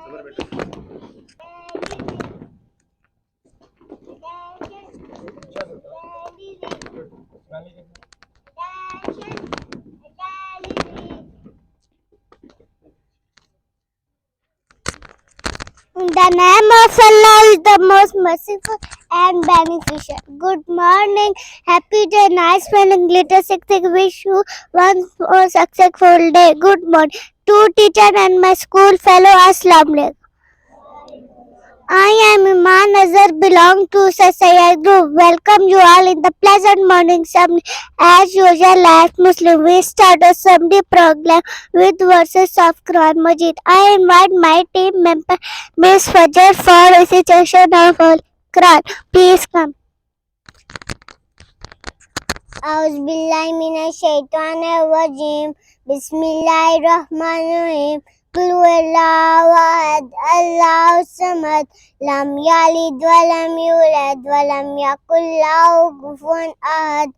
In the name of Allah is the most merciful and beneficent. Good morning, happy day, nice feeling, glitter success. Wish you one more successful day. Good morning to teacher and my school fellow. Assalamu alaikum. I am Iman Nazar, belong to Sasaya Group. Welcome you all in the pleasant morning assembly. As usual, as Muslim, we start assembly program with verses of Quran Majid. I invite my team member, Miss Fajr, for recitation of Quran. Please come. أعوذ بالله من الشيطان الرجيم بسم الله الرحمن الرحيم قل هو الله أحد الله الصمد لم يلد ولم يولد ولم يكن له كفوا أحد